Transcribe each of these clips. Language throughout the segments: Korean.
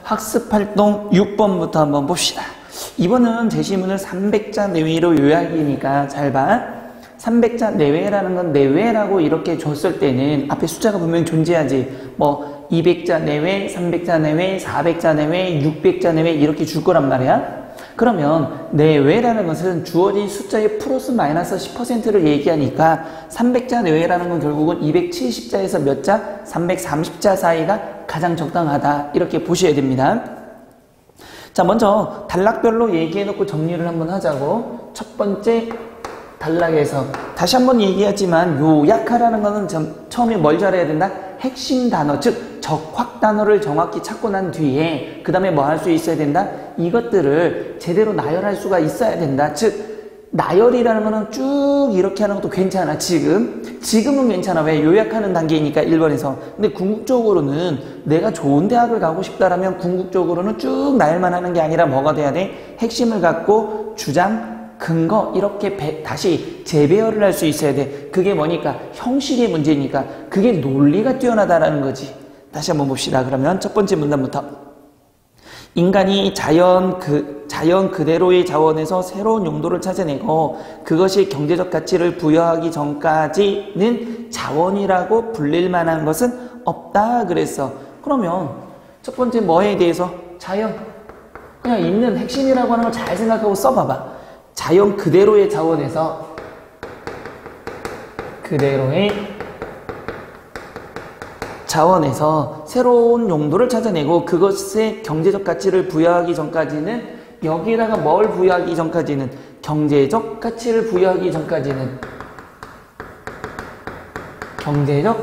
학습활동 6번부터 한번 봅시다. 이번은 제시문을 300자 내외로 요약이니까 잘 봐. 300자 내외라는 건 내외라고 이렇게 줬을 때는 앞에 숫자가 분명히 존재하지. 뭐 200자 내외, 300자 내외, 400자 내외, 600자 내외 이렇게 줄 거란 말이야. 그러면 내외라는 것은 주어진 숫자의 플러스 마이너스 10%를 얘기하니까 300자 내외라는 건 결국은 270자에서 몇 자? 330자 사이가 가장 적당하다. 이렇게 보셔야 됩니다. 자, 먼저 단락별로 얘기해놓고 정리를 한번 하자고. 첫 번째 단락에서 다시 한번 얘기하지만 요약하라는 거는 처음에 뭘 잘해야 된다? 핵심 단어, 즉 적확 단어를 정확히 찾고 난 뒤에 그 다음에 뭐 할 수 있어야 된다? 이것들을 제대로 나열할 수가 있어야 된다. 즉 나열이라는 거는 쭉 이렇게 하는 것도 괜찮아. 지금은 괜찮아. 왜? 요약하는 단계이니까 1번에서. 근데 궁극적으로는 내가 좋은 대학을 가고 싶다라면 궁극적으로는 쭉 나열만 하는 게 아니라 뭐가 돼야 돼? 핵심을 갖고 주장, 근거 이렇게 다시 재배열을 할 수 있어야 돼. 그게 뭐니까? 형식의 문제니까. 그게 논리가 뛰어나다라는 거지. 다시 한번 봅시다. 그러면 첫 번째 문단부터. 인간이 자연 그대로의 자원에서 새로운 용도를 찾아내고 그것이 경제적 가치를 부여하기 전까지는 자원이라고 불릴 만한 것은 없다 그랬어. 그러면 첫 번째 뭐에 대해서? 자연. 그냥 있는 핵심이라고 하는 걸 잘 생각하고 써봐봐. 자연 그대로의 자원에서 새로운 용도를 찾아내고 그것의 경제적 가치를 부여하기 전까지는 여기에다가 뭘 부여하기 전까지는 경제적 가치를 부여하기 전까지는 경제적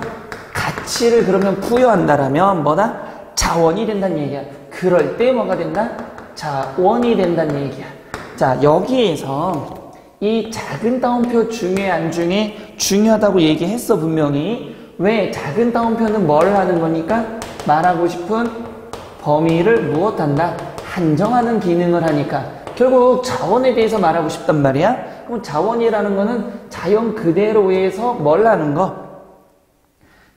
가치를 그러면 부여한다라면 뭐다? 자원이 된다는 얘기야. 그럴 때 뭐가 된다? 자원이 된다는 얘기야. 자, 여기에서 이 작은 따옴표 중에 안 중에 중요하다고 얘기했어 분명히. 왜? 작은 따옴표는 뭘 하는 거니까? 말하고 싶은 범위를 무엇한다? 한정하는 기능을 하니까 결국 자원에 대해서 말하고 싶단 말이야. 그럼 자원이라는 거는 자연 그대로에서 뭘 하는 거?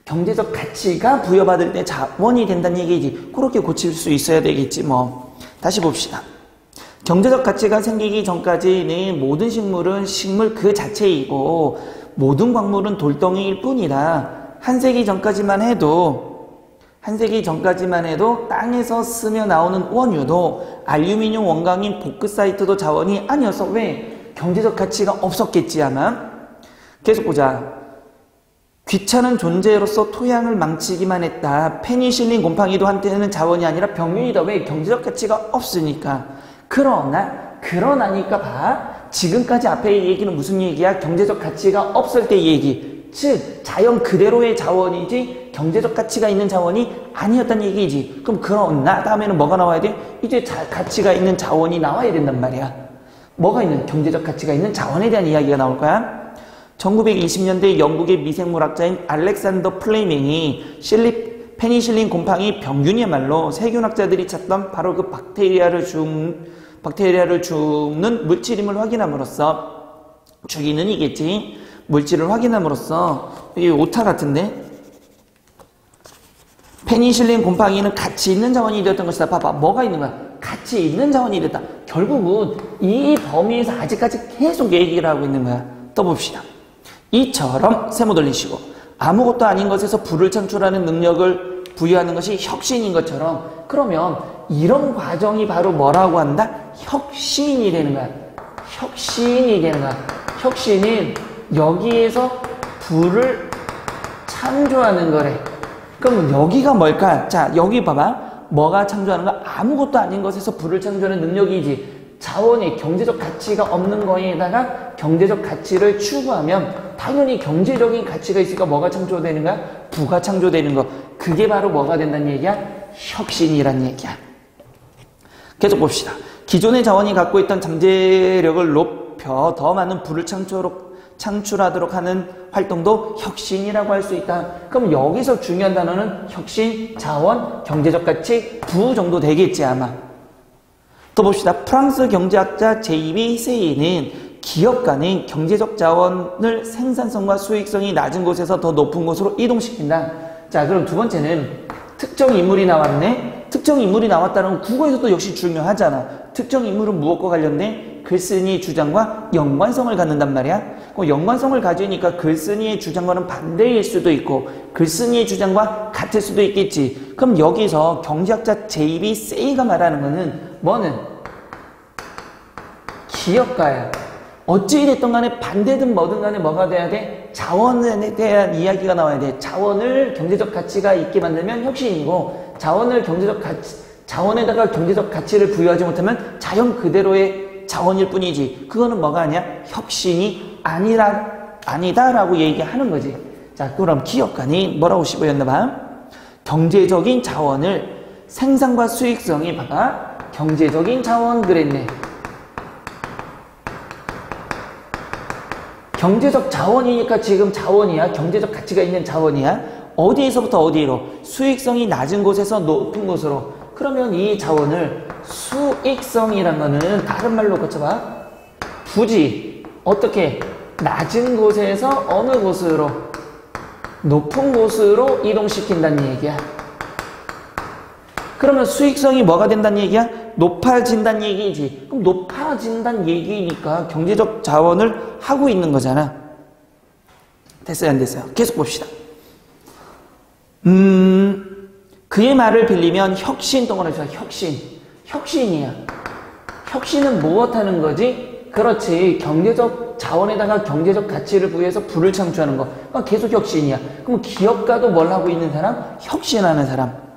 경제적 가치가 부여받을 때 자원이 된다는 얘기지. 그렇게 고칠 수 있어야 되겠지 뭐. 다시 봅시다. 경제적 가치가 생기기 전까지는 모든 식물은 식물 그 자체이고 모든 광물은 돌덩이일 뿐이라 한 세기 전까지만 해도 땅에서 스며 나오는 원유도 알루미늄 원광인 보크사이트도 자원이 아니어서 왜? 경제적 가치가 없었겠지 아마. 계속 보자. 귀찮은 존재로서 토양을 망치기만 했다. 페니실린 곰팡이도 한때는 자원이 아니라 병균이다. 왜? 경제적 가치가 없으니까. 그러나니까 봐. 지금까지 앞에 얘기는 무슨 얘기야? 경제적 가치가 없을 때 얘기. 즉 자연 그대로의 자원이지 경제적 가치가 있는 자원이 아니었다는 얘기지. 그럼 그러나 다음에는 뭐가 나와야 돼? 이제 가치가 있는 자원이 나와야 된단 말이야. 뭐가 있는? 경제적 가치가 있는 자원에 대한 이야기가 나올 거야. 1920년대 영국의 미생물학자인 알렉산더 플레밍이 페니실린 곰팡이 병균이야말로 세균학자들이 찾던 바로 그 박테리아를 죽는 물질임을 확인함으로써 죽이는 이겠지. 물질을 확인함으로써 이게 오타 같은데 페니실린 곰팡이는 가치 있는 자원이 되었던 것이다. 봐봐. 뭐가 있는 거야? 가치 있는 자원이 됐다. 결국은 이 범위에서 아직까지 계속 얘기를 하고 있는 거야. 또 봅시다. 이처럼 세모 돌리시고 아무것도 아닌 것에서 불을 창출하는 능력을 부여하는 것이 혁신인 것처럼 그러면 이런 과정이 바로 뭐라고 한다? 혁신이 되는 거야. 혁신은 여기에서 불을 창조하는 거래. 그럼 여기가 뭘까? 자, 여기 봐봐. 뭐가 창조하는 거야? 아무것도 아닌 것에서 불을 창조하는 능력이지. 자원이 경제적 가치가 없는 거에다가 경제적 가치를 추구하면 당연히 경제적인 가치가 있으니까 뭐가 창조되는 거야? 부가 창조되는 거. 그게 바로 뭐가 된다는 얘기야? 혁신이란 얘기야. 계속 봅시다. 기존의 자원이 갖고 있던 잠재력을 높여 더 많은 부를 창출하도록 하는 활동도 혁신이라고 할 수 있다. 그럼 여기서 중요한 단어는 혁신, 자원, 경제적 가치, 부 정도 되겠지 아마. 또 봅시다. 프랑스 경제학자 제이비 세이는 기업가는 경제적 자원을 생산성과 수익성이 낮은 곳에서 더 높은 곳으로 이동시킨다. 자, 그럼 두 번째는 특정 인물이 나왔네. 특정 인물이 나왔다는 건 국어에서도 역시 중요하잖아. 특정 인물은 무엇과 관련된 글쓴이의 주장과 연관성을 갖는단 말이야. 그 연관성을 가지니까 글쓴이의 주장과는 반대일 수도 있고 글쓴이의 주장과 같을 수도 있겠지. 그럼 여기서 경제학자 J.B. 세이가 말하는 거는 뭐는? 기업가야. 어찌됐든 간에 반대든 뭐든 간에 뭐가 돼야 돼? 자원에 대한 이야기가 나와야 돼. 자원을 경제적 가치가 있게 만들면 혁신이고 자원에다가 경제적 가치를 부여하지 못하면 자연 그대로의 자원일 뿐이지. 그거는 뭐가 아니야? 혁신이 아니다라고 얘기하는 거지. 자, 그럼 기업가니 뭐라고 씹어였나 봐? 경제적인 자원을 생산과 수익성이 봐봐. 경제적인 자원 그랬네. 경제적 자원이니까 지금 자원이야. 경제적 가치가 있는 자원이야. 어디에서부터 어디로? 수익성이 낮은 곳에서 높은 곳으로. 그러면 이 자원을 수익성이란 거는 다른 말로 고쳐봐. 부지. 어떻게? 낮은 곳에서 어느 곳으로? 높은 곳으로 이동시킨다는 얘기야. 그러면 수익성이 뭐가 된다는 얘기야? 높아진다는 얘기지. 그럼 높아진다는 얘기니까 경제적 자원을 하고 있는 거잖아. 됐어요, 안 됐어요? 계속 봅시다. 그의 말을 빌리면 혁신 동원을 줘. 혁신이야. 혁신은 무엇 하는 거지? 그렇지. 경제적 자원에다가 경제적 가치를 부여해서 부를 창출하는 거. 그러니까 계속 혁신이야. 그럼 기업가도 뭘 하고 있는 사람? 혁신하는 사람.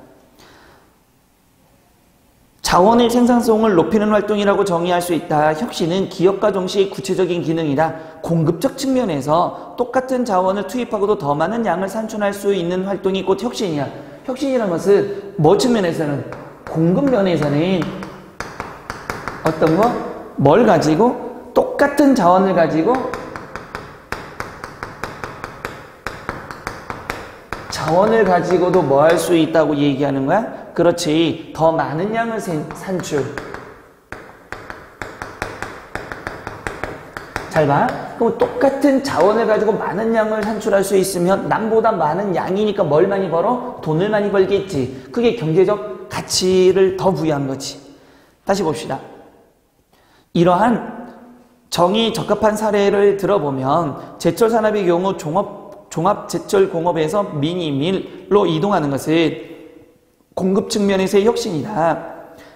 자원의 생산성을 높이는 활동이라고 정의할 수 있다. 혁신은 기업가 종시의 구체적인 기능이다. 공급적 측면에서 똑같은 자원을 투입하고도 더 많은 양을 산출할 수 있는 활동이 곧 혁신이야. 혁신이라는 것은 뭐 측면에서는? 공급 면에서는 어떤 거? 뭘 가지고? 똑같은 자원을 가지고 자원을 가지고도 뭐 할 수 있다고 얘기하는 거야? 그렇지. 더 많은 양을 산출. 잘 봐. 그럼 똑같은 자원을 가지고 많은 양을 산출할 수 있으면 남보다 많은 양이니까 뭘 많이 벌어? 돈을 많이 벌겠지. 그게 경제적 가치를 더 부여한 거지. 다시 봅시다. 이러한 정의 적합한 사례를 들어보면 제철 산업의 경우 종합제철공업에서 미니밀로 이동하는 것은 공급 측면에서의 혁신이다.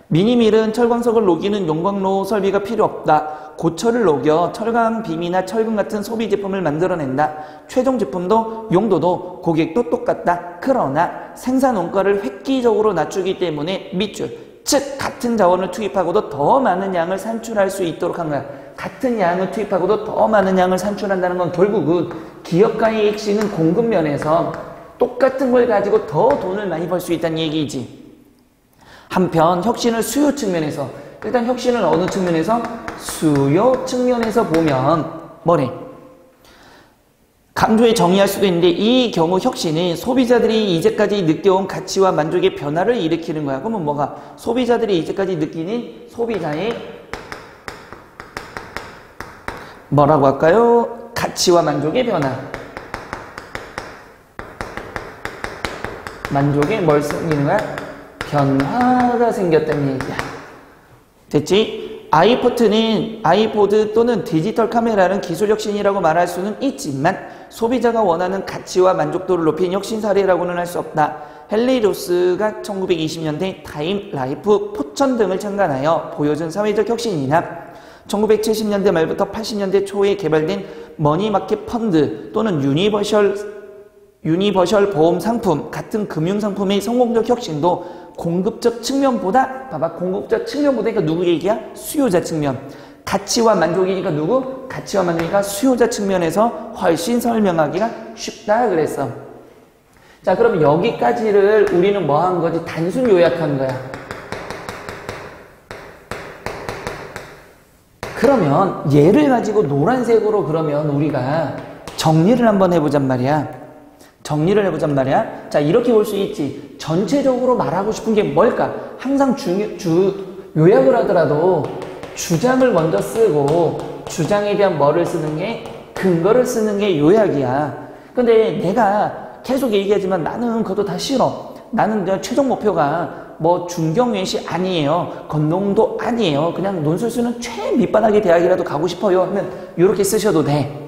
미니밀은 철광석을 녹이는 용광로 설비가 필요 없다. 고철을 녹여 철강, 비미나 철근 같은 소비 제품을 만들어낸다. 최종 제품도 용도도 고객도 똑같다. 그러나 생산 원가를 획기적으로 낮추기 때문에 밑줄, 즉 같은 자원을 투입하고도 더 많은 양을 산출할 수 있도록 한 거야. 같은 양을 투입하고도 더 많은 양을 산출한다는 건 결국은 기업가의 핵심은 공급 면에서 똑같은 걸 가지고 더 돈을 많이 벌 수 있다는 얘기이지. 한편 혁신을 수요 측면에서, 일단 혁신을 어느 측면에서? 수요 측면에서 보면 뭐래? 강조해 정의할 수도 있는데 이 경우 혁신은 소비자들이 이제까지 느껴온 가치와 만족의 변화를 일으키는 거야. 그러면 뭐가? 소비자들이 이제까지 느끼는 소비자의 뭐라고 할까요? 가치와 만족의 변화. 만족에 뭘 생기는 거야? 변화가 생겼다는 얘기야. 됐지? 아이포드 또는 디지털 카메라는 기술 혁신이라고 말할 수는 있지만 소비자가 원하는 가치와 만족도를 높인 혁신 사례라고는 할 수 없다. 헨리 로스가 1920년대 타임, 라이프, 포천 등을 참관하여 보여준 사회적 혁신이나 1970년대 말부터 80년대 초에 개발된 머니마켓 펀드 또는 유니버셜 보험 상품 같은 금융 상품의 성공적 혁신도 공급적 측면보다, 봐봐, 공급적 측면보다니까 누구 얘기야? 수요자 측면. 가치와 만족이니까 누구? 가치와 만족이니까 수요자 측면에서 훨씬 설명하기가 쉽다 그랬어. 자, 그럼 여기까지를 우리는 뭐 한 거지? 단순 요약한 거야. 그러면 얘를 가지고 노란색으로 그러면 우리가 정리를 한번 해보잔 말이야. 자, 이렇게 볼 수 있지. 전체적으로 말하고 싶은 게 뭘까? 항상 요약을 하더라도 주장을 먼저 쓰고 주장에 대한 뭐를 쓰는 게, 근거를 쓰는 게 요약이야. 근데 내가 계속 얘기하지만 나는 그것도 다 싫어. 나는 최종 목표가 뭐 중경외시 아니에요. 건농도 아니에요. 그냥 논술수는 최밑바닥의 대학이라도 가고 싶어요 하면 이렇게 쓰셔도 돼.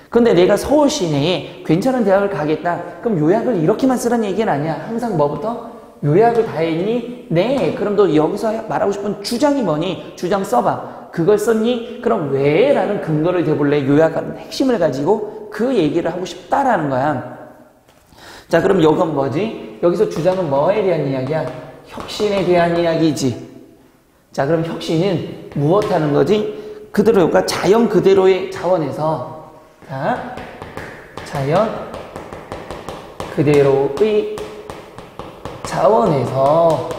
근데 내가 서울 시내에 괜찮은 대학을 가겠다. 그럼 요약을 이렇게만 쓰라는 얘기는 아니야. 항상 뭐부터? 요약을 다 했니? 네. 그럼 너 여기서 말하고 싶은 주장이 뭐니? 주장 써봐. 그걸 썼니? 그럼 왜? 라는 근거를 대볼래? 요약하는 핵심을 가지고 그 얘기를 하고 싶다라는 거야. 자, 그럼 이건 뭐지? 여기서 주장은 뭐에 대한 이야기야? 혁신에 대한 이야기지. 자, 그럼 혁신은 무엇 하는 거지? 그대로, 그러니까 자연 그대로의 자원에서 자, 자연 그대로의 자원에서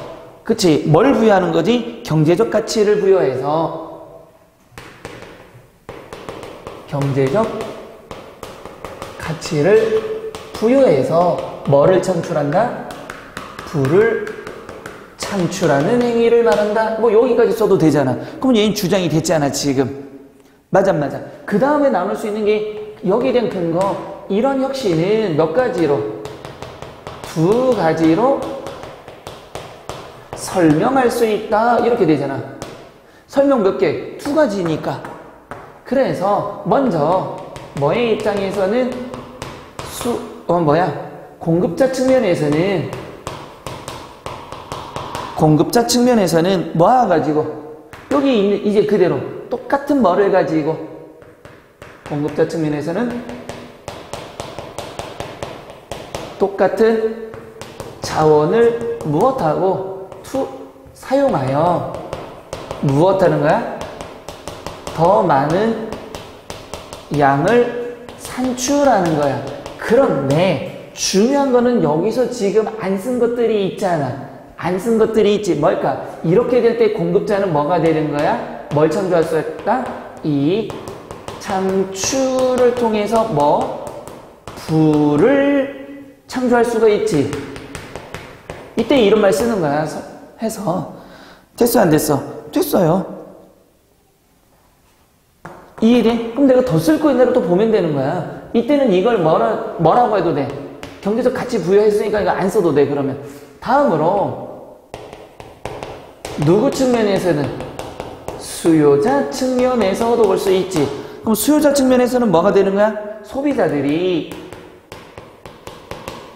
그치? 뭘 부여하는 거지? 경제적 가치를 부여해서 경제적 가치를 부여해서 뭐를 창출한다? 부를 창출하는 행위를 말한다. 뭐 여기까지 써도 되잖아. 그럼 얘는 주장이 됐잖아 지금. 맞아. 그 다음에 나눌 수 있는 게 여기에 대한 근거. 이런 혁신은 몇 가지로? 두 가지로 설명할 수 있다. 이렇게 되잖아. 설명 몇 개? 두 가지니까. 그래서 먼저 뭐의 입장에서는 공급자 측면에서는 뭐가 가지고 여기 있는 이제 그대로 똑같은 뭐를 가지고 공급자 측면에서는 똑같은 자원을 무엇하고 사용하여 무엇하는 거야? 더 많은 양을 산출하는 거야. 그런데 중요한 거는 여기서 지금 안 쓴 것들이 있잖아. 안 쓴 것들이 있지. 뭘까? 이렇게 될 때 공급자는 뭐가 되는 거야? 뭘 창조할 수 있다? 이 창출을 통해서 부를 창조할 수가 있지. 이때 이런 말 쓰는 거야. 해서 됐어 안 됐어? 됐어요. 이해돼? 그럼 내가 더 쓸 거 있나를 또 보면 되는 거야. 이때는 이걸 뭐라고 해도 돼. 경제적 가치 부여했으니까 이거 안 써도 돼. 그러면 다음으로 누구 측면에서는? 수요자 측면에서도 볼 수 있지. 그럼 수요자 측면에서는 뭐가 되는 거야? 소비자들이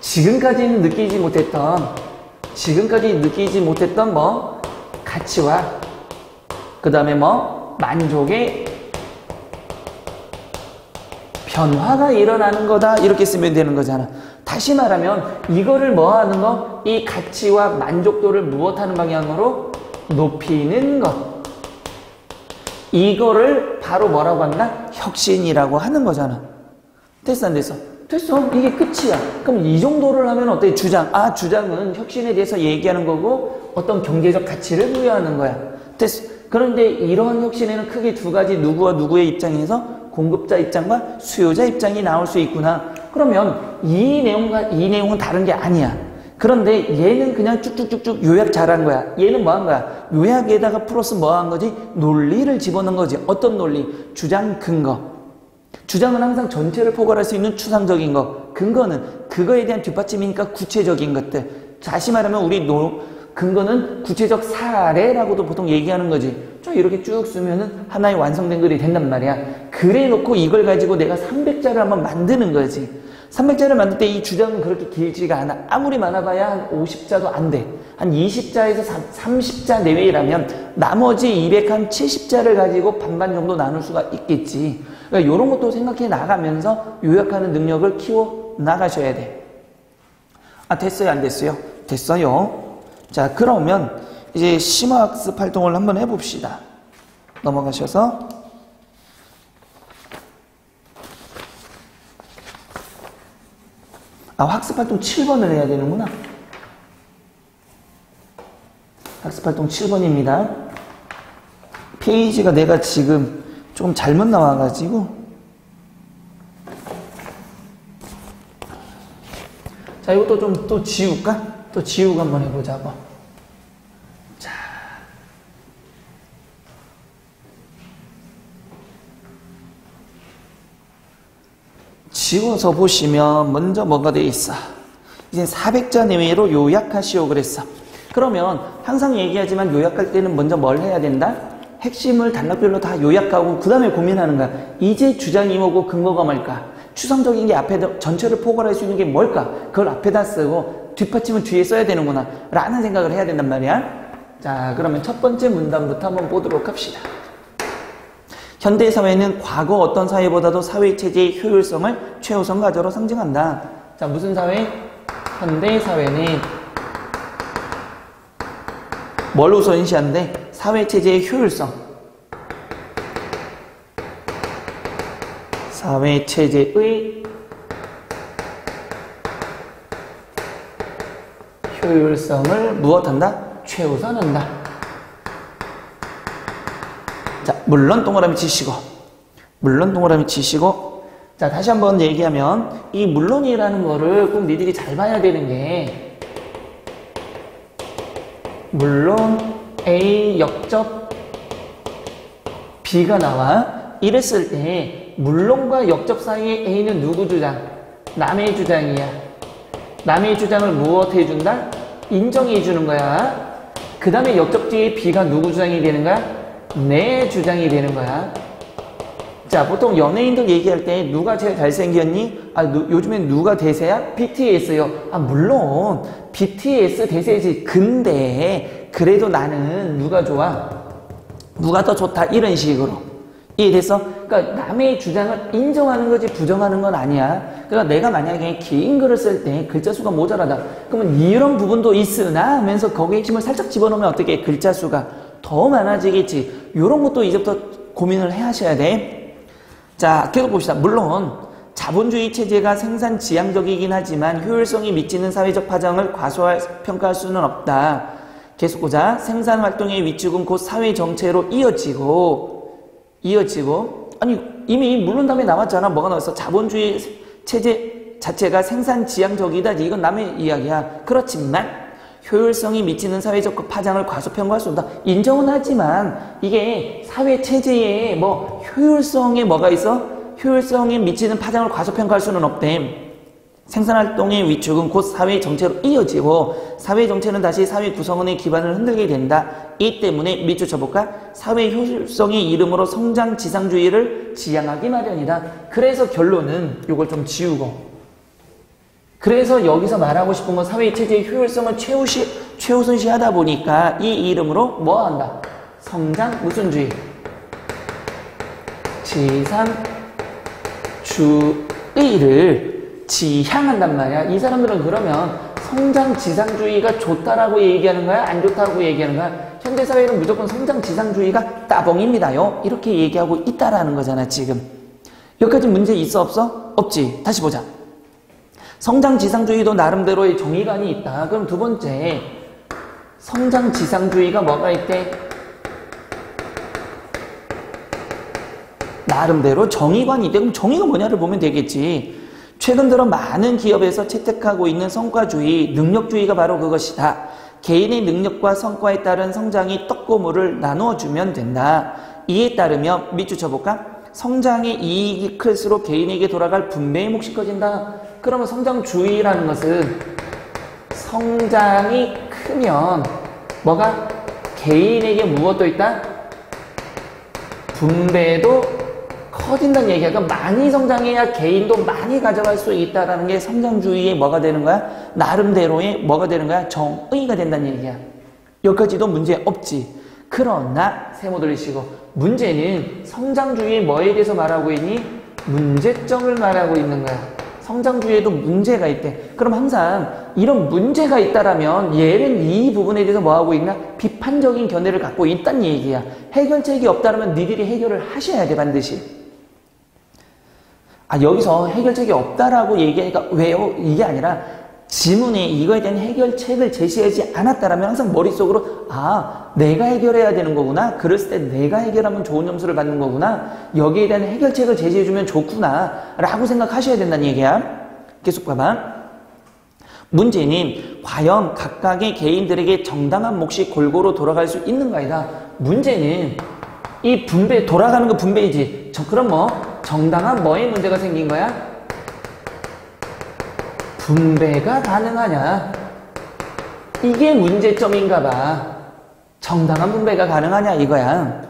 지금까지 느끼지 못했던 가치와 그 다음에 만족의 변화가 일어나는 거다. 이렇게 쓰면 되는 거잖아. 다시 말하면 이거를 하는 거? 이 가치와 만족도를 무엇하는 방향으로? 높이는 것. 이거를 바로 뭐라고 한다? 혁신이라고 하는 거잖아. 됐어 안 됐어? 됐어. 이게 끝이야. 그럼 이 정도를 하면 어때? 주장. 주장은 혁신에 대해서 얘기하는 거고 어떤 경제적 가치를 부여하는 거야. 됐어. 그런데 이러한 혁신에는 크게 두 가지 누구와 누구의 입장에서 공급자 입장과 수요자 입장이 나올 수 있구나. 그러면 이 내용은 다른 게 아니야. 그런데 얘는 그냥 쭉쭉쭉쭉 요약 잘한 거야. 얘는 뭐 한 거야? 요약에다가 플러스 뭐 한 거지? 논리를 집어넣은 거지. 어떤 논리? 주장, 근거. 주장은 항상 전체를 포괄할 수 있는 추상적인 거. 근거는 그거에 대한 뒷받침이니까 구체적인 것들. 다시 말하면 근거는 구체적 사례라고도 보통 얘기하는 거지. 이렇게 쭉 쓰면은 하나의 완성된 글이 된단 말이야. 그래 놓고 이걸 가지고 내가 300자를 한번 만드는 거지. 300자를 만들 때 이 주장은 그렇게 길지가 않아. 아무리 많아봐야 한 50자도 안 돼. 한 20자에서 30자 내외라면 나머지 270자를 가지고 반반 정도 나눌 수가 있겠지. 그러니까 이런 것도 생각해 나가면서 요약하는 능력을 키워 나가셔야 돼. 됐어요? 안 됐어요? 됐어요. 자, 그러면 이제 심화학습 활동을 한번 해봅시다. 넘어가셔서 학습활동 7번을 해야 되는구나. 학습활동 7번입니다. 페이지가 내가 지금 좀 잘못 나와가지고 자, 이것도 좀 또 지울까? 또 지우고 한번 해보자고. 자, 지워서 보시면 먼저 뭐가 돼 있어? 이제 400자 내외로 요약하시오 그랬어. 그러면 항상 얘기하지만 요약할 때는 먼저 뭘 해야 된다? 핵심을 단락별로 다 요약하고 그 다음에 고민하는 거야. 이제 주장이 뭐고 근거가 뭘까? 추상적인 게 앞에 전체를 포괄할 수 있는 게 뭘까? 그걸 앞에다 쓰고 뒷받침을 뒤에 써야 되는구나 라는 생각을 해야 된단 말이야. 자, 그러면 첫 번째 문단부터 한번 보도록 합시다. 현대사회는 과거 어떤 사회보다도 사회체제의 효율성을 최우선 가저로 상징한다. 자, 무슨 사회? 현대사회는 뭘 우선시한대? 사회체제의 효율성. 사회체제의 효율성을 무엇한다? 최우선한다. 자, 물론 동그라미 치시고, 자, 다시 한번 얘기하면, 이 물론이라는 거를 꼭 니들이 잘 봐야 되는 게, 물론 A 역접 B가 나와. 이랬을 때, 물론과 역접 사이에 A는 누구 주장? 남의 주장이야. 남의 주장을 무엇 해준다? 인정해 주는 거야. 그 다음에 역접 뒤에 B가 누구 주장이 되는 거야? 내 주장이 되는 거야. 자, 보통 연예인들 얘기할 때 누가 제일 잘생겼니? 요즘엔 누가 대세야? BTS요. 물론 BTS 대세지. 근데 그래도 나는 누가 좋아? 누가 더 좋다? 이런 식으로. 이해됐어? 그러니까 남의 주장을 인정하는 거지 부정하는 건 아니야. 그러니까 내가 만약에 긴 글을 쓸 때 글자 수가 모자라다. 그러면 이런 부분도 있으나 하면서 거기에 힘을 살짝 집어넣으면 어떻게 글자 수가 더 많아지겠지. 이런 것도 이제부터 고민을 해 하셔야 돼. 자, 계속 봅시다. 물론 자본주의 체제가 생산 지향적이긴 하지만 효율성이 미치는 사회적 파장을 과소평가할 수는 없다. 계속 보자. 생산 활동의 위축은 곧 사회 정체로 이어지고 아니 이미 물론 다음에 나왔잖아. 뭐가 나왔어? 자본주의 체제 자체가 생산 지향적이다. 이건 남의 이야기야. 그렇지만 효율성이 미치는 사회적 파장을 과소평가할 수 없다. 인정은 하지만 이게 사회 체제에 뭐 효율성에 뭐가 있어? 효율성에 미치는 파장을 과소평가할 수는 없대. 생산활동의 위축은 곧 사회 정체로 이어지고 사회 정체는 다시 사회 구성원의 기반을 흔들게 된다. 이 때문에 밑줄 쳐볼까? 사회 효율성의 이름으로 성장 지상주의를 지향하기 마련이다. 그래서 결론은 이걸 좀 지우고, 그래서 여기서 말하고 싶은 건 사회체제의 효율성을 최우선시하다 보니까 이 이름으로 뭐 한다? 성장 무슨주의? 지상주의를 지향한단 말이야. 이 사람들은 그러면 성장 지상주의가 좋다라고 얘기하는 거야? 안 좋다고 얘기하는 거야? 현대사회는 무조건 성장 지상주의가 따봉입니다요. 이렇게 얘기하고 있다라는 거잖아, 지금. 여기까지 문제 있어, 없어? 없지. 다시 보자. 성장 지상주의도 나름대로의 정의관이 있다. 그럼 두 번째, 성장 지상주의가 뭐가 있대? 나름대로 정의관이 있대. 그럼 정의가 뭐냐를 보면 되겠지. 최근 들어 많은 기업에서 채택하고 있는 성과주의, 능력주의가 바로 그것이다. 개인의 능력과 성과에 따른 성장이 떡고물을 나누어주면 된다. 이에 따르면 밑줄 쳐볼까? 성장의 이익이 클수록 개인에게 돌아갈 분배의 몫이 커진다. 그러면 성장주의라는 것은 성장이 크면 뭐가? 개인에게 무엇도 있다? 분배도 커진다는 얘기야. 그러니까 많이 성장해야 개인도 많이 가져갈 수 있다라는 게 성장주의의 뭐가 되는 거야? 나름대로의 뭐가 되는 거야? 정의가 된다는 얘기야. 여기까지도 문제 없지. 그러나 세모 돌리시고 문제는 성장주의의 뭐에 대해서 말하고 있니? 문제점을 말하고 있는 거야. 성장주의에도 문제가 있대. 그럼 항상 이런 문제가 있다라면 얘는 이 부분에 대해서 뭐하고 있나? 비판적인 견해를 갖고 있다는 얘기야. 해결책이 없다면 니들이 해결을 하셔야 돼, 반드시. 여기서 해결책이 없다라고 얘기하니까 왜요? 이게 아니라 지문에 이거에 대한 해결책을 제시하지 않았다라면 항상 머릿속으로 내가 해결해야 되는 거구나. 그랬을 때 내가 해결하면 좋은 점수를 받는 거구나. 여기에 대한 해결책을 제시해주면 좋구나 라고 생각하셔야 된다는 얘기야. 계속 봐봐. 문제는 과연 각각의 개인들에게 정당한 몫이 골고루 돌아갈 수 있는가이다. 문제는 이 분배, 돌아가는 거 분배이지. 그럼 뭐 정당한 뭐에 문제가 생긴 거야? 분배가 가능하냐? 이게 문제점인가 봐. 정당한 분배가 가능하냐 이거야.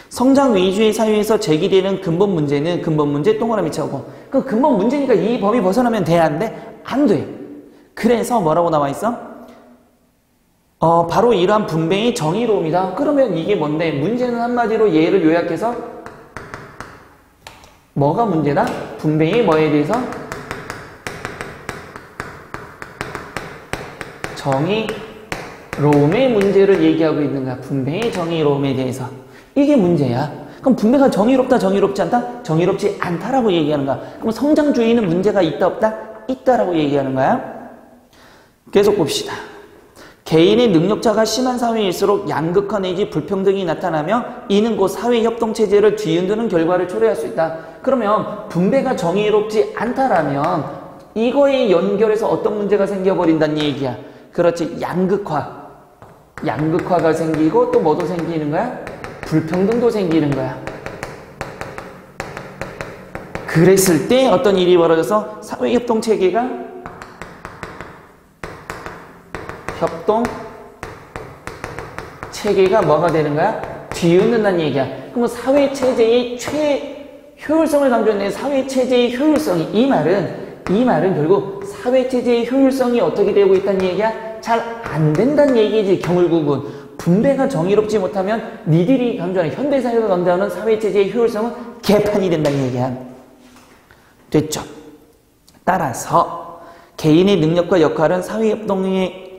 성장 위주의 사회에서 제기되는 근본 문제는 근본 문제 동그라미 쳐고, 그 근본 문제니까 이 범위 벗어나면 돼, 안 돼? 안 돼. 그래서 뭐라고 나와 있어? 바로 이러한 분배의 정의로움이다. 그러면 이게 뭔데? 문제는 한마디로 얘를 요약해서 뭐가 문제다? 분배의 뭐에 대해서? 정의로움의 문제를 얘기하고 있는 거야. 분배의 정의로움에 대해서. 이게 문제야. 그럼 분배가 정의롭다, 정의롭지 않다? 정의롭지 않다라고 얘기하는 거야. 그럼 성장주의는 문제가 있다, 없다? 있다라고 얘기하는 거야. 계속 봅시다. 개인의 능력차가 심한 사회일수록 양극화 내지 불평등이 나타나며 이는 곧 사회협동체제를 뒤흔드는 결과를 초래할 수 있다. 그러면 분배가 정의롭지 않다라면 이거에 연결해서 어떤 문제가 생겨버린다는 얘기야. 그렇지. 양극화가 생기고 또 뭐도 생기는 거야? 불평등도 생기는 거야. 그랬을 때 어떤 일이 벌어져서 사회협동체계가 협동체계가 뭐가 되는 거야? 뒤흔든다는 얘기야. 그러면 사회체제의 효율성을 강조했네. 사회체제의 효율성이. 이 말은 결국 사회체제의 효율성이 어떻게 되고 있다는 얘기야? 잘 안 된다는 얘기지. 경울국은. 분배가 정의롭지 못하면 니들이 강조하는, 현대사회가 강조하는 사회체제의 효율성은 개판이 된다는 얘기야. 됐죠? 따라서 개인의 능력과 역할은 사회협동을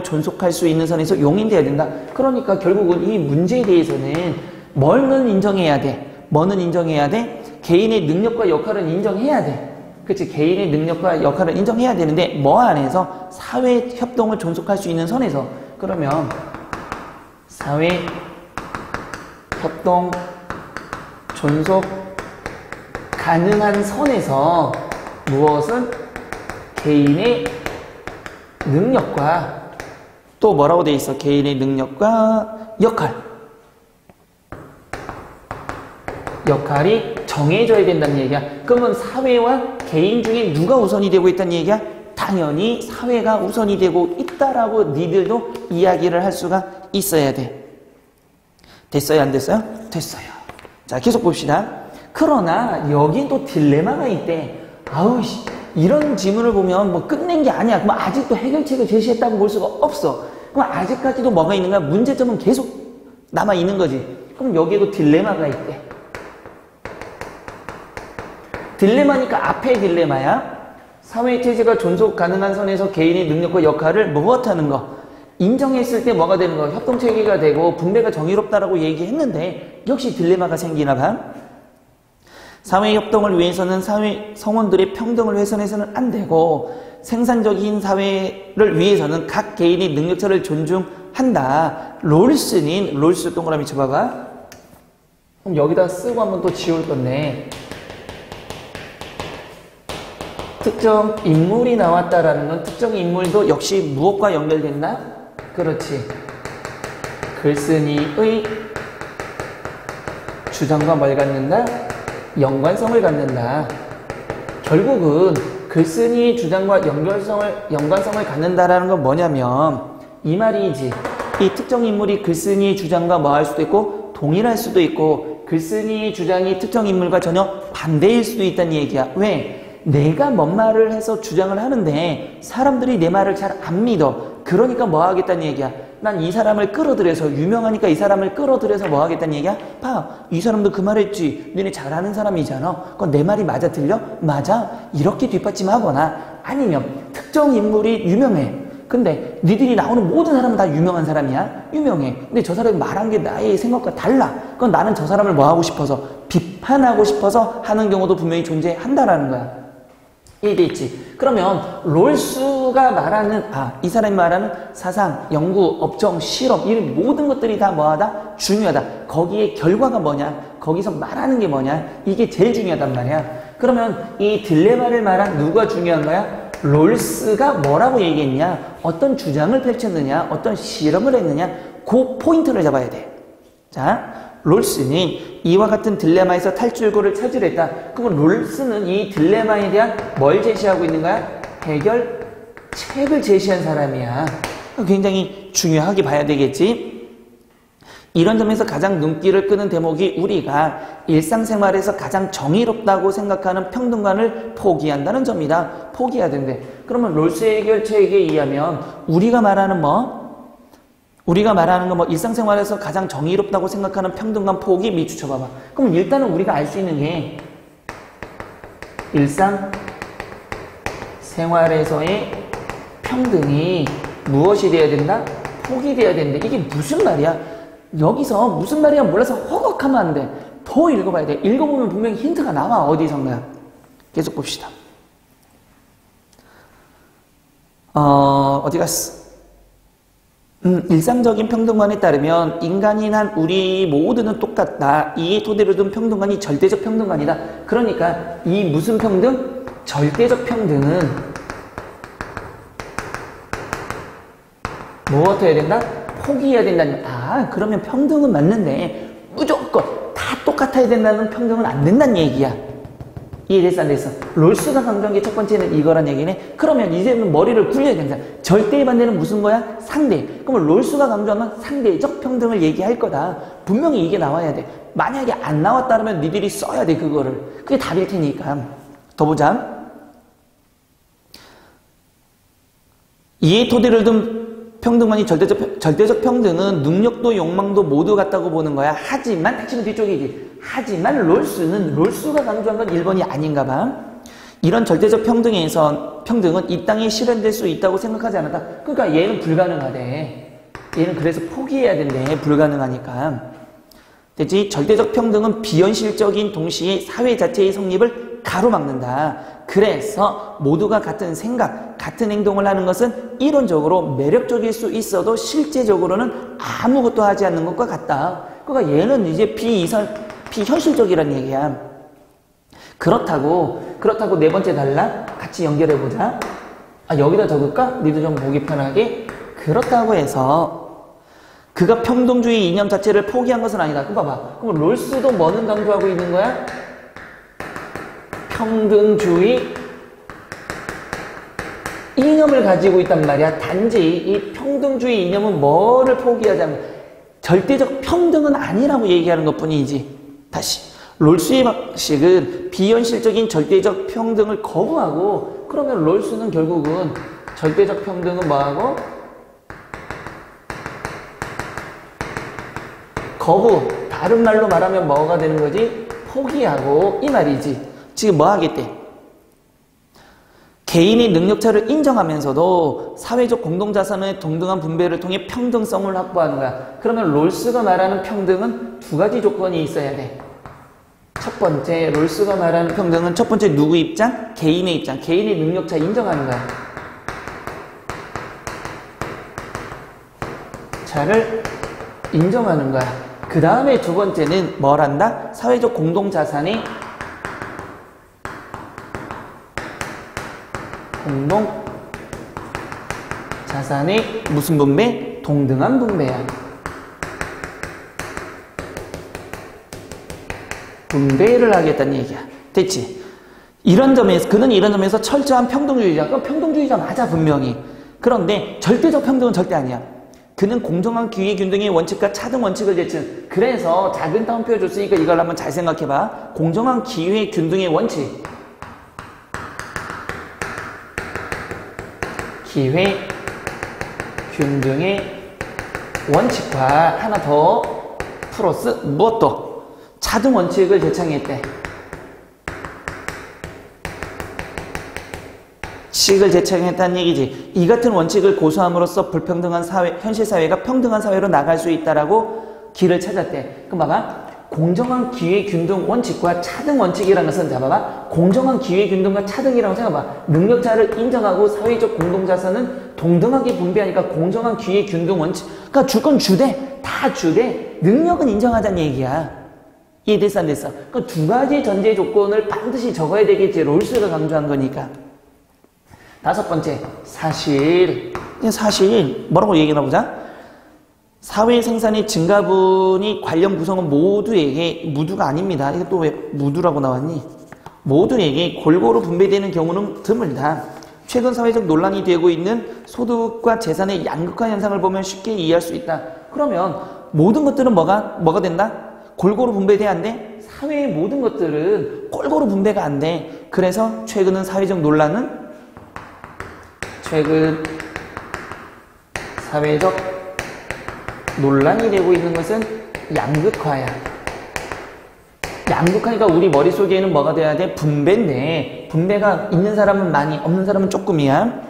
존속할 수 있는 선에서 용인돼야 된다. 그러니까 결국은 이 문제에 대해서는 뭐는 인정해야 돼? 개인의 능력과 역할은 인정해야 돼. 그치? 개인의 능력과 역할을 인정해야 되는데 뭐 안에서? 사회협동을 존속할 수 있는 선에서. 그러면 사회협동 존속 가능한 선에서 무엇은? 개인의 능력과 또 뭐라고 돼 있어? 개인의 능력과 역할이 정해져야 된다는 얘기야. 그러면 사회와 개인 중에 누가 우선이 되고 있다는 얘기야? 당연히 사회가 우선이 되고 있다라고 니들도 이야기를 할 수가 있어야 돼. 됐어요? 안 됐어요? 됐어요. 자, 계속 봅시다. 그러나 여긴 또 딜레마가 있대. 이런 질문을 보면 뭐 끝낸 게 아니야. 그럼 아직도 해결책을 제시했다고 볼 수가 없어. 그럼 아직까지도 뭐가 있는 거야? 문제점은 계속 남아 있는 거지. 그럼 여기에도 딜레마가 있대. 딜레마니까 앞에 딜레마야. 사회체제가 존속 가능한 선에서 개인의 능력과 역할을 무엇하는 거? 인정했을 때 뭐가 되는 거? 협동체계가 되고 분배가 정의롭다라고 얘기했는데 역시 딜레마가 생기나 봐. 사회협동을 위해서는 사회 성원들의 평등을 훼손해서는 안 되고 생산적인 사회를 위해서는 각 개인의 능력차를 존중한다. 롤스 동그라미 쳐봐봐. 그럼 여기다 쓰고 한번 또 지울 건데 특정 인물이 나왔다라는 건 특정 인물도 역시 무엇과 연결된다? 그렇지. 글쓴이의 주장과 뭘 갖는다? 연관성을 갖는다. 결국은 글쓴이의 주장과 연관성을 갖는다라는 건 뭐냐면 이 말이지. 이 특정 인물이 글쓴이의 주장과 뭐 할 수도 있고 동일할 수도 있고 글쓴이의 주장이 특정 인물과 전혀 반대일 수도 있다는 얘기야. 왜? 내가 뭔 말을 해서 주장을 하는데 사람들이 내 말을 잘 안 믿어. 그러니까 뭐 하겠다는 얘기야. 난 이 사람을 끌어들여서 유명하니까 이 사람을 끌어들여서 뭐 하겠다는 얘기야? 봐, 이 사람도 그 말했지. 너네 잘하는 사람이잖아. 그건 내 말이 맞아 들려? 맞아. 이렇게 뒷받침하거나 아니면 특정 인물이 유명해. 근데 니들이 나오는 모든 사람은 다 유명한 사람이야? 유명해. 근데 저 사람이 말한 게 나의 생각과 달라. 그건 나는 저 사람을 뭐 하고 싶어서 비판하고 싶어서 하는 경우도 분명히 존재한다라는 거야. 이해됐지? 그러면 롤스가 말하는 이 사람이 말하는 사상, 연구, 업종, 실험 이런 모든 것들이 다 뭐하다? 중요하다. 거기에 결과가 뭐냐? 거기서 말하는 게 뭐냐? 이게 제일 중요하단 말이야. 그러면 이 딜레마를 말한 누가 중요한 거야? 롤스가 뭐라고 얘기했냐? 어떤 주장을 펼쳤느냐? 어떤 실험을 했느냐? 그 포인트를 잡아야 돼. 자, 롤스는 이와 같은 딜레마에서 탈출구를 찾으려 했다. 그럼 롤스는 이 딜레마에 대한 뭘 제시하고 있는 거야? 해결 책을 제시한 사람이야. 굉장히 중요하게 봐야 되겠지. 이런 점에서 가장 눈길을 끄는 대목이 우리가 일상생활에서 가장 정의롭다고 생각하는 평등관을 포기한다는 점이다. 포기해야 된대. 그러면 롤스 해결책에 의하면 우리가 말하는 거 일상생활에서 가장 정의롭다고 생각하는 평등관 포기 밑추쳐봐봐. 그럼 일단은 우리가 알 수 있는 게 일상생활에서의 평등이 무엇이 돼야 된다? 포기돼야 된다. 이게 무슨 말이야? 여기서 무슨 말이야 몰라서 허걱하면 안 돼. 더 읽어봐야 돼. 읽어보면 분명히 힌트가 나와. 어디선가. 계속 봅시다. 어디 갔어? 일상적인 평등관에 따르면 인간인 우리 모두는 똑같다. 이에 토대로 둔 평등관이 절대적 평등관이다. 그러니까 이 무슨 평등? 절대적 평등은 무엇 해야 된다? 포기해야 된다는. 그러면 평등은 맞는데 무조건 다 똑같아야 된다는 평등은 안 된다는 얘기야. 이해됐어 안 됐어? 롤스가 강조한 게 첫 번째는 이거란 얘기네. 그러면 이제는 머리를 굴려야 된다. 절대의 반대는 무슨 거야? 상대. 그러면 롤스가 강조한 건 상대적 평등을 얘기할 거다. 분명히 이게 나와야 돼. 만약에 안 나왔다면 니들이 써야 돼 그거를. 그게 답일 테니까. 더 보자. 이에 토대를 둔 평등만이 절대적 평등은 능력도 욕망도 모두 같다고 보는 거야. 하지만 핵심은 뒤쪽이지. 하지만 롤스가 강조한 건 1번이 아닌가 봐. 이런 절대적 평등은 이 땅에 실현될 수 있다고 생각하지 않았다. 그러니까 얘는 불가능하대. 얘는 그래서 포기해야 된대. 불가능하니까. 됐지? 절대적 평등은 비현실적인 동시에 사회 자체의 성립을 가로막는다. 그래서 모두가 같은 생각, 같은 행동을 하는 것은 이론적으로 매력적일 수 있어도 실제적으로는 아무것도 하지 않는 것과 같다. 그러니까 얘는 이제 비현실적이란 얘기야. 그렇다고 네 번째 달라? 같이 연결해보자. 여기다 적을까? 니도 좀 보기 편하게. 그렇다고 해서 그가 평등주의 이념 자체를 포기한 것은 아니다. 그거 봐봐. 그럼 롤스도 뭐는 강조하고 있는 거야? 평등주의 이념을 가지고 있단 말이야. 단지 이 평등주의 이념은 뭐를 포기하자면 절대적 평등은 아니라고 얘기하는 것뿐이지. 다시 롤스의 방식은 비현실적인 절대적 평등을 거부하고, 그러면 롤스는 결국은 절대적 평등은 뭐하고? 거부. 다른 말로 말하면 뭐가 되는 거지? 포기하고 이 말이지. 지금 뭐 하겠대? 개인의 능력차를 인정하면서도 사회적 공동자산의 동등한 분배를 통해 평등성을 확보하는 거야. 그러면 롤스가 말하는 평등은 두 가지 조건이 있어야 돼. 첫 번째, 롤스가 말하는 평등은 첫 번째 누구 입장? 개인의 입장. 개인의 능력차 인정하는 거야. 차를 인정하는 거야. 그 다음에 두 번째는 뭘 한다? 사회적 공동자산의 무슨 분배? 동등한 분배야. 분배를 하겠다는 얘기야. 됐지? 그는 이런 점에서 철저한 평등주의자. 그럼 평등주의자 맞아, 분명히. 그런데 절대적 평등은 절대 아니야. 그는 공정한 기회균등의 원칙과 차등 원칙을 제친. 그래서 작은 따옴표 줬으니까 이걸 한번 잘 생각해봐. 공정한 기회균등의 원칙. 기회균등의 원칙과 하나 더 플러스 무엇도 차등 원칙을 제창했대. 식을 제창했다는 얘기지. 이 같은 원칙을 고수함으로써 불평등한 현실 사회가 평등한 사회로 나갈 수 있다라고 길을 찾았대. 그럼 봐봐. 공정한 기회균등 원칙과 차등 원칙이라는 것은 잡아봐. 공정한 기회균등과 차등이라고 생각해봐. 능력차를 인정하고 사회적 공동자산은 동등하게 분배하니까 공정한 기회균등 원칙. 그러니까 줄 건 주되, 다 주되, 능력은 인정하자는 얘기야. 이해됐어 안 됐어? 그러니까 두 가지 전제 조건을 반드시 적어야 되겠지. 롤스가 강조한 거니까. 다섯 번째, 사실. 뭐라고 얘기해 보자. 사회 생산의 증가분이 관련 구성은 무두가 아닙니다. 이게 또 왜 무두라고 나왔니? 모두에게 골고루 분배되는 경우는 드물다. 최근 사회적 논란이 되고 있는 소득과 재산의 양극화 현상을 보면 쉽게 이해할 수 있다. 그러면 모든 것들은 뭐가 된다? 골고루 분배돼야 안 돼? 사회의 모든 것들은 골고루 분배가 안 돼. 그래서 최근 사회적 논란이 되고 있는 것은 양극화야. 양극화니까 우리 머릿속에는 뭐가 돼야 돼? 분배인데 분배가 있는 사람은 많이, 없는 사람은 조금이야.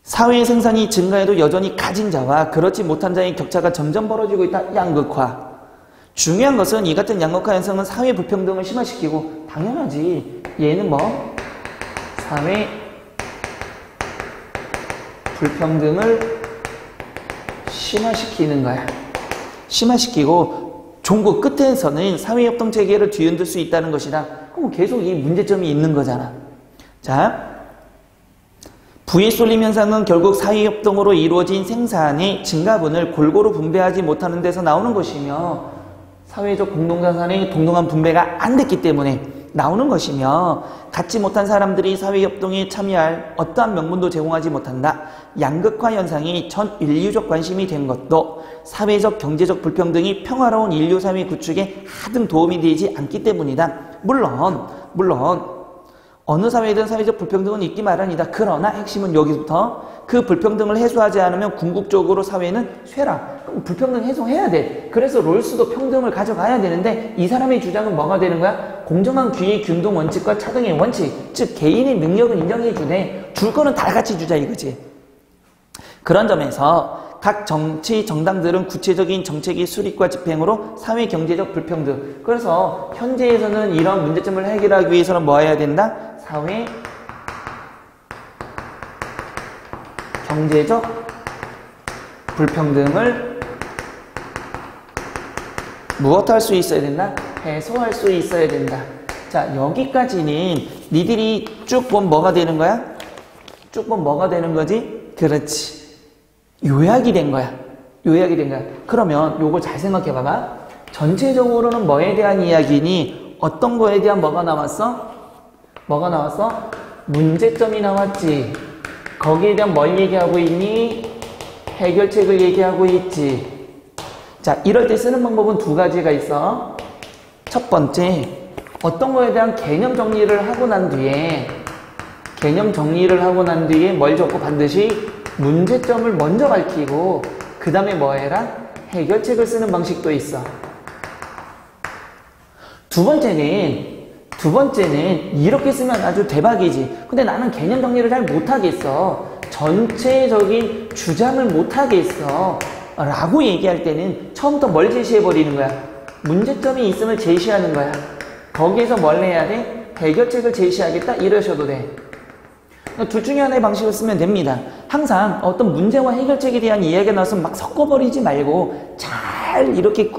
사회의 생산이 증가해도 여전히 가진 자와 그렇지 못한 자의 격차가 점점 벌어지고 있다. 양극화. 중요한 것은 이 같은 양극화 현상은 사회 불평등을 심화시키고, 당연하지. 얘는 사회 불평등을 심화시키는 거야. 심화시키고 종구 끝에서는 사회협동 체계를 뒤흔들 수 있다는 것이다. 그럼 계속 이 문제점이 있는 거잖아. 자, 부의 쏠림 현상은 결국 사회협동으로 이루어진 생산의 증가분을 골고루 분배하지 못하는 데서 나오는 것이며, 사회적 공동자산의 동등한 분배가 안 됐기 때문에 나오는 것이며, 갖지 못한 사람들이 사회협동에 참여할 어떠한 명분도 제공하지 못한다. 양극화 현상이 전 인류적 관심이 된 것도 사회적 경제적 불평등이 평화로운 인류 사회 구축에 하등 도움이 되지 않기 때문이다. 물론 어느 사회든 사회적 불평등은 있기 마련이다. 그러나 핵심은 여기부터 그 불평등을 해소하지 않으면 궁극적으로 사회는 쇠락. 불평등 해소해야 돼. 그래서 롤스도 평등을 가져가야 되는데, 이 사람의 주장은 뭐가 되는 거야? 공정한 기회 균등 원칙과 차등의 원칙, 즉 개인의 능력을 인정해 주네. 줄 거는 다 같이 주자 이거지. 그런 점에서 각 정치 정당들은 구체적인 정책의 수립과 집행으로 사회 경제적 불평등, 그래서 현재에서는 이런 문제점을 해결하기 위해서는 뭐 해야 된다? 사회 경제적 불평등을 무엇할 수 있어야 된다? 해소할 수 있어야 된다. 자, 여기까지는 니들이 쭉 보면 뭐가 되는 거야? 쭉 보면 뭐가 되는 거지? 그렇지. 요약이 된 거야. 요약이 된 거야. 그러면 요거 잘 생각해 봐봐. 전체적으로는 뭐에 대한 이야기니? 어떤 거에 대한 뭐가 나왔어? 뭐가 나왔어? 문제점이 나왔지. 거기에 대한 뭘 얘기하고 있니? 해결책을 얘기하고 있지. 자, 이럴 때 쓰는 방법은 두 가지가 있어. 첫 번째, 어떤 거에 대한 개념 정리를 하고 난 뒤에 뭘 적고 반드시 문제점을 먼저 밝히고 그 다음에 뭐 해라? 해결책을 쓰는 방식도 있어. 두 번째는 이렇게 쓰면 아주 대박이지. 근데 나는 개념 정리를 잘 못하겠어. 전체적인 주장을 못하겠어. 라고 얘기할 때는 처음부터 뭘 제시해버리는 거야? 문제점이 있음을 제시하는 거야. 거기에서 뭘 해야 돼? 해결책을 제시하겠다? 이러셔도 돼. 둘 중에 하나의 방식을 쓰면 됩니다. 항상 어떤 문제와 해결책에 대한 이야기가 나와서 막 섞어버리지 말고 잘 이렇게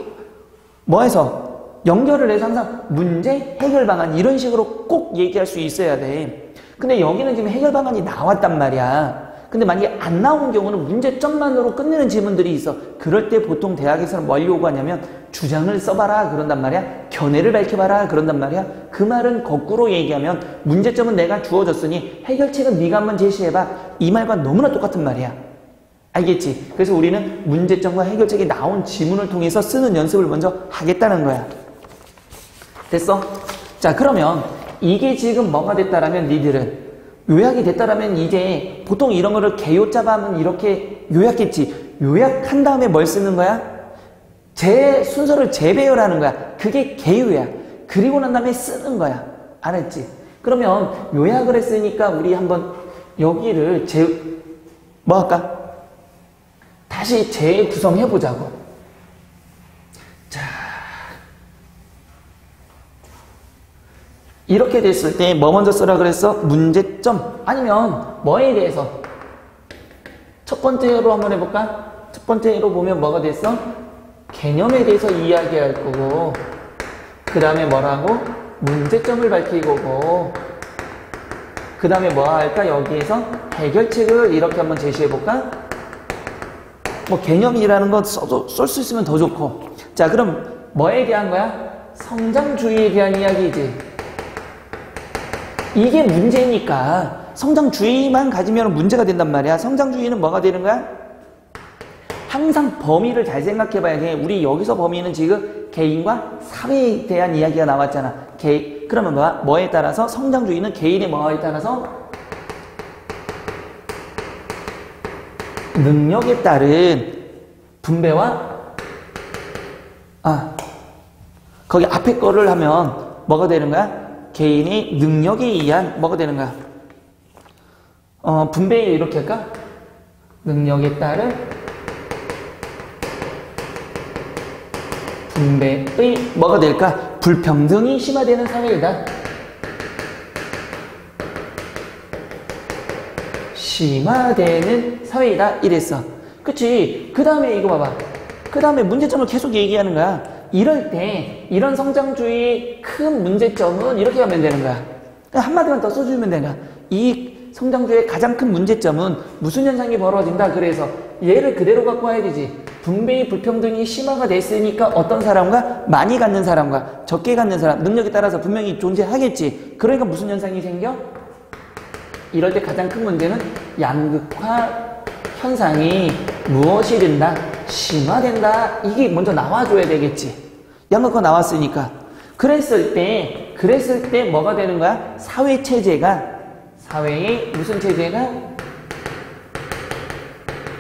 연결을 해서 항상 문제, 해결 방안 이런 식으로 꼭 얘기할 수 있어야 돼. 근데 여기는 지금 해결 방안이 나왔단 말이야. 근데 만약에 안 나온 경우는 문제점만으로 끝내는 질문들이 있어. 그럴 때 보통 대학에서는 뭘 요구하냐면 주장을 써봐라 그런단 말이야. 견해를 밝혀봐라 그런단 말이야. 그 말은 거꾸로 얘기하면 문제점은 내가 주어졌으니 해결책은 네가 한번 제시해봐. 이 말과 너무나 똑같은 말이야. 알겠지? 그래서 우리는 문제점과 해결책이 나온 지문을 통해서 쓰는 연습을 먼저 하겠다는 거야. 됐어? 자, 그러면 이게 지금 뭐가 됐다라면 니들은 요약이 됐다라면 이제 보통 이런 거를 개요자가 하면 이렇게 요약했지. 요약한 다음에 뭘 쓰는 거야? 순서를 재배열하는 거야. 그게 개요야. 그리고 난 다음에 쓰는 거야. 알았지? 그러면 요약을 했으니까 우리 한번 여기를 뭐 할까? 다시 재구성해보자고. 자, 이렇게 됐을 때 뭐 먼저 쓰라 그랬어? 문제점 아니면 뭐에 대해서? 첫 번째로 한번 해볼까? 첫 번째로 보면 뭐가 됐어? 개념에 대해서 이야기할 거고, 그 다음에 뭐라고? 문제점을 밝히고, 그 다음에 뭐 할까? 여기에서 해결책을 이렇게 한번 제시해볼까? 뭐 개념이라는 거 쏠 수 있으면 더 좋고. 자, 그럼 뭐에 대한 거야? 성장주의에 대한 이야기지. 이게 문제니까 성장주의만 가지면 문제가 된단 말이야. 성장주의는 뭐가 되는 거야? 항상 범위를 잘 생각해 봐야 돼. 우리 여기서 범위는 지금 개인과 사회에 대한 이야기가 나왔잖아. 그러면 뭐에 따라서? 성장주의는 개인의 뭐에 따라서? 능력에 따른 분배와 거기 앞에 거를 하면 뭐가 되는 거야? 개인의 능력에 의한 뭐가 되는 거야? 분배 이렇게 할까? 능력에 따른 분배의 뭐가 될까? 불평등이 심화되는 사회이다. 심화되는 사회이다. 이랬어. 그치? 그 다음에 이거 봐봐. 그 다음에 문제점을 계속 얘기하는 거야. 이럴 때 이런 성장주의의 큰 문제점은 이렇게 하면 되는 거야. 한마디만 더 써주면 되는 거야. 이 성장주의의 가장 큰 문제점은 무슨 현상이 벌어진다. 그래서 얘를 그대로 갖고 와야 되지. 분배의 불평등이 심화가 됐으니까 어떤 사람과 많이 갖는 사람과 적게 갖는 사람 능력에 따라서 분명히 존재하겠지. 그러니까 무슨 현상이 생겨? 이럴 때 가장 큰 문제는 양극화 현상이 무엇이 된다? 심화된다. 이게 먼저 나와줘야 되겠지. 양극화 나왔으니까. 그랬을 때 뭐가 되는 거야? 사회의 무슨 체제가?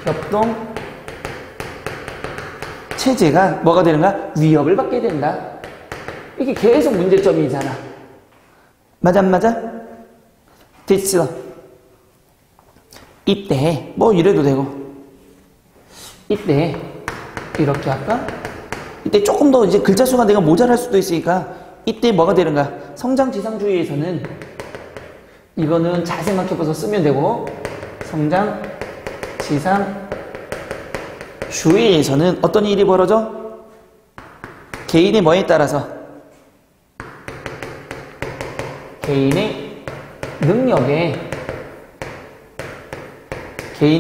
협동 체제가 뭐가 되는 거야? 위협을 받게 된다. 이게 계속 문제점이잖아. 맞아 안 맞아? 됐어. 이때 뭐 이래도 되고 이때 이렇게 할까? 이때 조금 더 이제 글자 수가 내가 모자랄 수도 있으니까 이때 뭐가 되는 거야? 성장지상주의에서는 이거는 잘 생각해봐서 쓰면 되고 성장지상주의에서는 어떤 일이 벌어져? 개인의 뭐에 따라서? 개인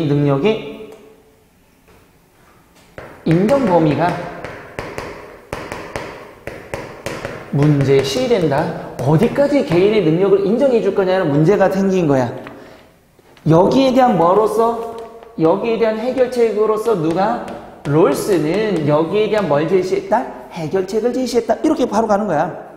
능력의 인정 범위가 문제시된다. 어디까지 개인의 능력을 인정해 줄 거냐는 문제가 생긴 거야. 여기에 대한 여기에 대한 해결책으로서 누가? 롤스는 여기에 대한 뭘 제시했다? 해결책을 제시했다. 이렇게 바로 가는 거야.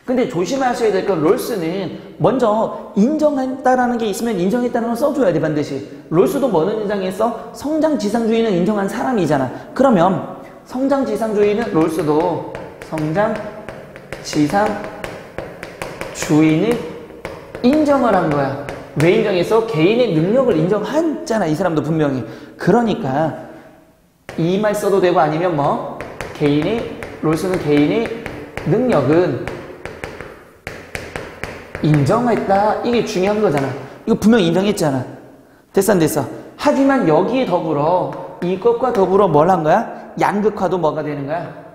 근데 조심하셔야 될 건 롤스는 먼저 인정했다라는 게 있으면 인정했다는 걸 써줘야 돼 반드시. 롤스도 뭐는 인정했어? 성장지상주의는 인정한 사람이잖아. 그러면 성장지상주의는 롤스도 성장지상주의는 인정을 한 거야. 왜 인정했어? 개인의 능력을 인정했잖아. 이 사람도 분명히. 그러니까 이 말 써도 되고 아니면 뭐 롤스는 개인의 능력은 인정했다. 이게 중요한 거잖아. 이거 분명히 인정했잖아. 됐어 안 됐어? 하지만 여기에 더불어 이것과 더불어 뭘 한 거야? 양극화도 뭐가 되는 거야?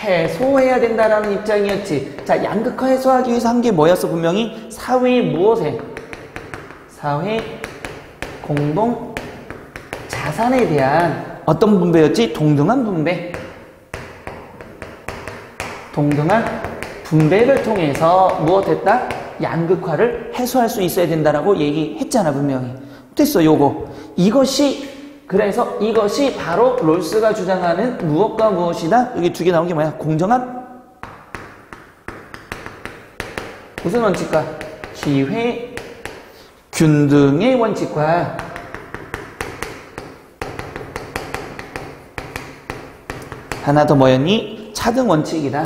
해소해야 된다라는 입장이었지. 자, 양극화 해소하기 위해서 한 게 뭐였어? 분명히 사회의 무엇에? 사회 공동 자산에 대한 어떤 분배였지? 동등한 분배. 동등한 분배를 통해서 무엇했다? 양극화를 해소할 수 있어야 된다라고 얘기했잖아 분명히. 됐어 요거. 그래서 이것이 바로 롤스가 주장하는 무엇과 무엇이다? 여기 두 개 나온 게 뭐야? 공정한 무슨 원칙과? 기회 균등의 원칙과 하나 더 뭐였니? 차등 원칙이다.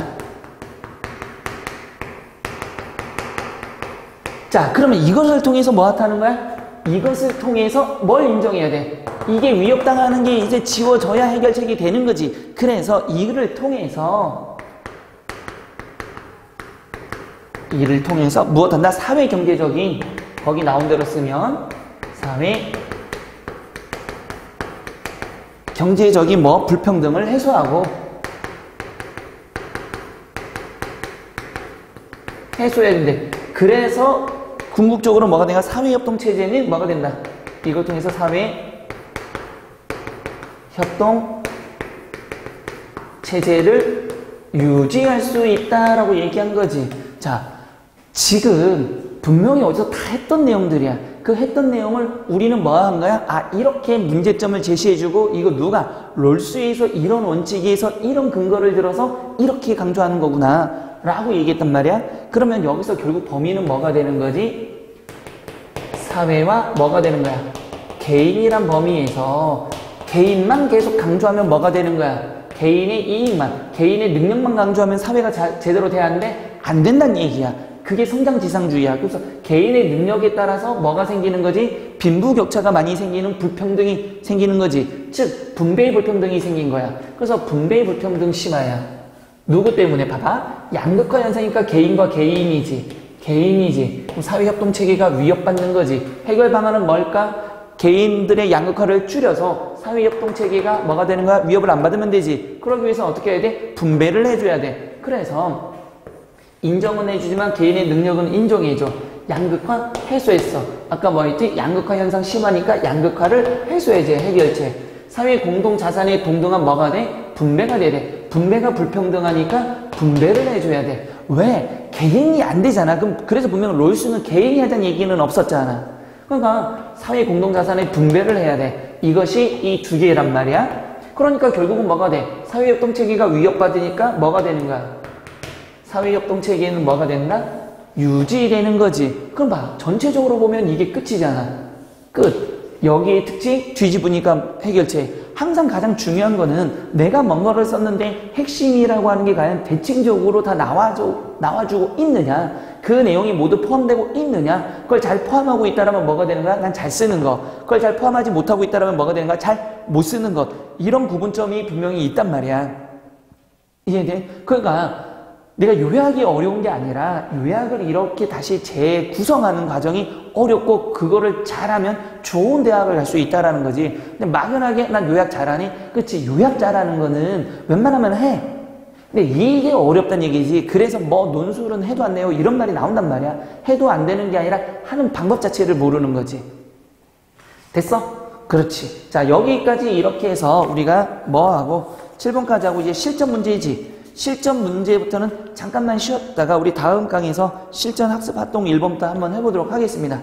자, 그러면 이것을 통해서 뭐 하는 거야? 이것을 통해서 뭘 인정해야 돼? 이게 위협당하는 게 이제 지워져야 해결책이 되는 거지. 그래서 이를 통해서 무엇 한다? 사회 경제적인 거기 나온 대로 쓰면 사회 경제적인 뭐 불평등을 해소하고 해소해야 되는데 그래서 궁극적으로 뭐가 된다? 사회협동체제는 뭐가 된다? 이걸 통해서 사회협동체제를 유지할 수 있다라고 얘기한 거지. 자, 지금 분명히 어디서 다 했던 내용들이야. 그 했던 내용을 우리는 뭐 한 거야? 아, 이렇게 문제점을 제시해주고, 이거 누가? 롤수에서 이런 원칙에서 이런 근거를 들어서 이렇게 강조하는 거구나 라고 얘기했단 말이야. 그러면 여기서 결국 범위는 뭐가 되는 거지? 사회와 뭐가 되는 거야? 개인이란 범위에서 개인만 계속 강조하면 뭐가 되는 거야? 개인의 이익만, 개인의 능력만 강조하면 사회가 제대로 돼야 하는데 안 된다는 얘기야. 그게 성장지상주의야. 그래서 개인의 능력에 따라서 뭐가 생기는 거지? 빈부격차가 많이 생기는 불평등이 생기는 거지. 즉 분배의 불평등이 생긴 거야. 그래서 분배의 불평등 심화야. 누구 때문에? 봐봐. 양극화 현상이니까 개인과 개인이지. 그럼 사회협동체계가 위협받는 거지. 해결 방안은 뭘까? 개인들의 양극화를 줄여서 사회협동체계가 뭐가 되는 거야? 위협을 안 받으면 되지. 그러기 위해서 어떻게 해야 돼? 분배를 해줘야 돼. 그래서 인정은 해주지만 개인의 능력은 인정해줘. 양극화 해소했어. 아까 뭐 했지? 양극화 현상 심하니까 양극화를 해소해줘. 해결책. 사회 공동자산의 동등한 뭐가 돼? 분배가 돼야 돼. 분배가 불평등하니까 분배를 해줘야 돼. 왜? 개인이 안 되잖아. 그래서 분명 롤수는 개인이 하자는 얘기는 없었잖아. 그러니까 사회 공동자산의 분배를 해야 돼. 이것이 이 두 개란 말이야. 그러니까 결국은 뭐가 돼? 사회협동체계가 위협받으니까 뭐가 되는 거야? 사회협동체계는 뭐가 된다? 유지되는 거지. 그럼 봐. 전체적으로 보면 이게 끝이잖아. 끝. 여기의 특징 뒤집으니까 해결책. 항상 가장 중요한 거는 내가 뭔가를 썼는데 핵심이라고 하는 게 과연 대칭적으로 다 나와주고 있느냐, 그 내용이 모두 포함되고 있느냐, 그걸 잘 포함하고 있다면 뭐가 되는 거야? 난 잘 쓰는 거. 그걸 잘 포함하지 못하고 있다면 뭐가 되는 거야? 잘 못 쓰는 것. 이런 구분점이 분명히 있단 말이야. 이해돼? 그러니까 내가 요약이 어려운 게 아니라 요약을 이렇게 다시 재구성하는 과정이 어렵고 그거를 잘하면 좋은 대학을 갈 수 있다라는 거지. 근데 막연하게 난 요약 잘하니? 그치, 요약 잘하는 거는 웬만하면 해. 근데 이게 어렵다는 얘기지. 그래서 뭐 논술은 해도 안 돼요 이런 말이 나온단 말이야. 해도 안 되는 게 아니라 하는 방법 자체를 모르는 거지. 됐어? 그렇지. 자, 여기까지 이렇게 해서 우리가 뭐 하고 7번까지 하고 이제 실전 문제지. 실전 문제부터는 잠깐만 쉬었다가 우리 다음 강의에서 실전 학습 활동 1번부터 한번 해보도록 하겠습니다.